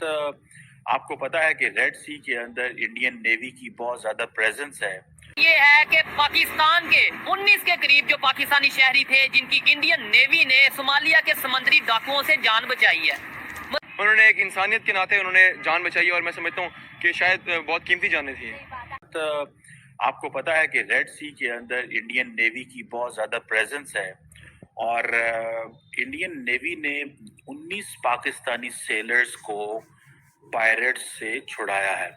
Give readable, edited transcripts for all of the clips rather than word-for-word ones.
आपको पता है कि रेड सी के अंदर इंडियन नेवी की बहुत ज्यादा प्रेजेंस है। ये है कि पाकिस्तान के 19 के करीब जो पाकिस्तानी शहरी थे जिनकी इंडियन नेवी ने सोमालिया के समुद्री डाकुओं से जान बचाई है। उन्होंने एक इंसानियत के नाते उन्होंने जान बचाई है और मैं समझता हूँ कि शायद बहुत कीमती जानें थी। आपको पता है कि रेड सी के अंदर इंडियन नेवी की बहुत ज़्यादा प्रेजेंस है और इंडियन नेवी ने 19 पाकिस्तानी सेलर्स को पायरेट्स से छुड़ाया है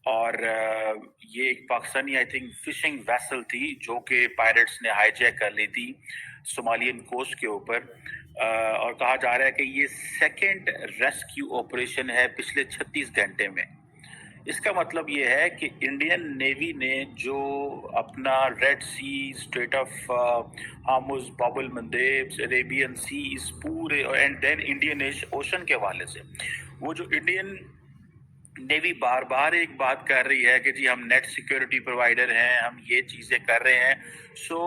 और ये एक Pakistani I think fishing vessel थी जो कि पायरेट्स ने हाईजैक कर ली थी सोमालियन कोस्ट के ऊपर और कहा जा रहा है कि ये सेकंड रेस्क्यू ऑपरेशन है पिछले 36 घंटे में। इसका मतलब ये है कि इंडियन नेवी ने जो अपना Red Sea, Strait of Hormuz, Bab el Mandeb, Arabian Sea, इस पूरे एंड देन इंडियन ओशन के हवाले से वो जो इंडियन नेवी बार बार एक बात कर रही है कि जी हम नेट सिक्योरिटी प्रोवाइडर हैं, हम ये चीज़ें कर रहे हैं, सो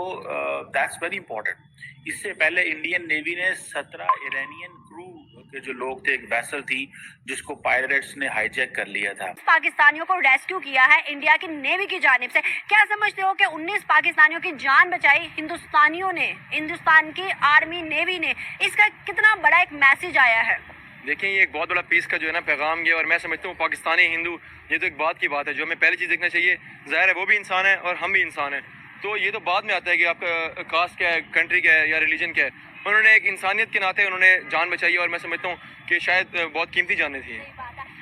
दैट्स वेरी इंपॉर्टेंट। इससे पहले इंडियन नेवी ने 17 इरानियन क्रू के जो लोग थे, एक वेसल थी जिसको पायरेट्स ने हाईजैक कर लिया था। पाकिस्तानियों को रेस्क्यू किया है इंडिया की नेवी की जानिब से। क्या समझते हो कि 19 पाकिस्तानियों की जान बचाई हिंदुस्तानियों ने, हिंदुस्तान की आर्मी नेवी ने, इसका कितना बड़ा एक मैसेज आया है? देखिए ये एक बहुत बड़ा पीस का जो है ना पैगाम गया और मैं समझता हूँ पाकिस्तानी हिंदू ये तो एक बात की बात है जो हमें पहली चीज़ देखना चाहिए। ज़ाहिर है वो भी इंसान है और हम भी इंसान हैं, तो ये तो बाद में आता है कि आपका कास्ट क्या है, कंट्री क्या है या रिलीजन क्या है। उन्होंने एक इंसानियत के नाते उन्होंने जान बचाई है और मैं समझता हूँ कि शायद बहुत कीमती जानें थी।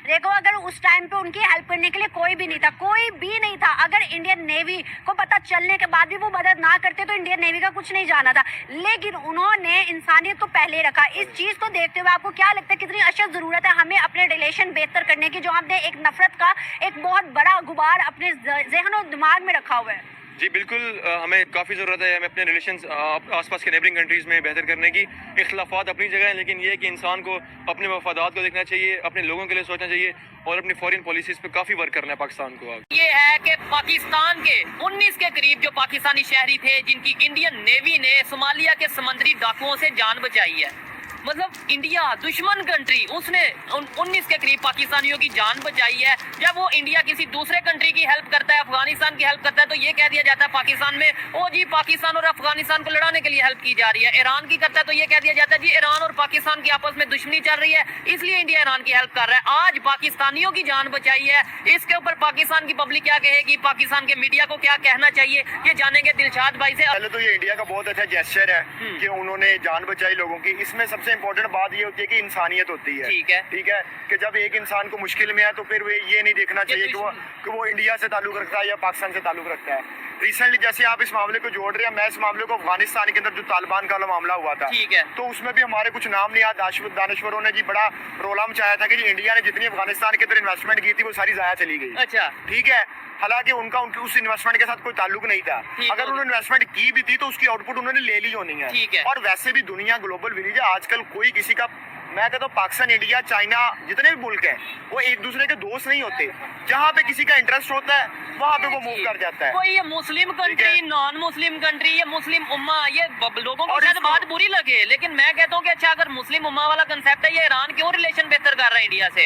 देखो अगर उस टाइम पे उनकी हेल्प करने के लिए कोई भी नहीं था, कोई भी नहीं था, अगर इंडियन नेवी को पता चलने के बाद भी वो मदद ना करते तो इंडियन नेवी का कुछ नहीं जाना था, लेकिन उन्होंने इंसानियत को पहले रखा। इस चीज़ को देखते हुए आपको क्या लगता है कितनी अशद ज़रूरत है हमें अपने रिलेशन बेहतर करने की, जो हमने एक नफरत का एक बहुत बड़ा गुबार अपने ज़हन और दिमाग में रखा हुआ है? जी बिल्कुल, हमें काफ़ी ज़रूरत है हमें अपने रिलेशंस आसपास के नेबरिंग कंट्रीज़ में बेहतर करने की। इख्लाफात अपनी जगह है, लेकिन ये है कि इंसान को अपने मफादात को देखना चाहिए, अपने लोगों के लिए सोचना चाहिए और अपनी फॉरेन पॉलिसीज़ पे काफ़ी वर्क करना है पाकिस्तान को। ये है कि पाकिस्तान के 19 के करीब जो पाकिस्तानी शहरी थे जिनकी इंडियन नेवी ने सोमालिया के समुद्री डाकुओं से जान बचाई है। मतलब इंडिया दुश्मन कंट्री, उसने 19 के करीब पाकिस्तानियों की जान बचाई है। जब वो इंडिया किसी दूसरे कंट्री की हेल्प करता है, अफगानिस्तान की हेल्प करता है, तो ये कह दिया जाता है पाकिस्तान में ओ जी पाकिस्तान और अफगानिस्तान को लड़ाने के लिए हेल्प की जा रही है। ईरान की करता है तो ये कह दिया जाता है जी ईरान और पाकिस्तान की आपस में दुश्मनी चल रही है इसलिए इंडिया ईरान की हेल्प कर रहा है। आज पाकिस्तानियों की जान बचाई है, इसके ऊपर पाकिस्तान की पब्लिक क्या कहेगी, पाकिस्तान के मीडिया को क्या कहना चाहिए, ये जानेंगे दिलशाद भाई से। पहले तो ये इंडिया का बहुत अच्छा जेस्चर है कि उन्होंने जान बचाई लोगों की। इसमें सबसे इम्पोर्टेंट बात ये होती है कि इंसानियत होती है। ठीक है कि जब एक इंसान को मुश्किल में है तो फिर वे ये नहीं देखना चाहिए कि वो इंडिया से ताल्लुक रखता है या पाकिस्तान से ताल्लुक रखता है। रिसेंटली जैसे आप इस मामले को जोड़ रहे हैं, मैं इस मामले को अफगानिस्तान के अंदर जो तालिबान का मामला हुआ था, तो उसमें भी हमारे कुछ नाम नहीं याद, दानश्वरों ने जी बड़ा रोला मचाया था कि जी इंडिया ने जितनी अफगानिस्तान के अंदर इन्वेस्टमेंट की थी वो सारी जाया चली गई। अच्छा ठीक है, हालांकि उनका उस इन्वेस्टमेंट के साथ कोई ताल्लुक नहीं था। अगर उन्होंने इन्वेस्टमेंट की भी थी तो उसकी आउटपुट उन्होंने ले ली होनी है। और वैसे भी दुनिया ग्लोबल विलेज है, आजकल कोई किसी का, मैं कहता हूँ पाकिस्तान, इंडिया, चाइना, जितने भी मुल्क हैं वो एक दूसरे के दोस्त नहीं होते। जहाँ पे किसी का इंटरेस्ट होता है वहाँ पे वो मूव कर जाता है। कोई ये Muslim country, non Muslim country, ये मुस्लिम उम्मा, ये लोगों को शायद बात बुरी लगे, लेकिन मैं कहता हूँ कि अच्छा अगर मुस्लिम उम्मा वाला कंसेप्ट है, ये ईरान क्यों रिलेशन बेहतर कर रहा है इंडिया से?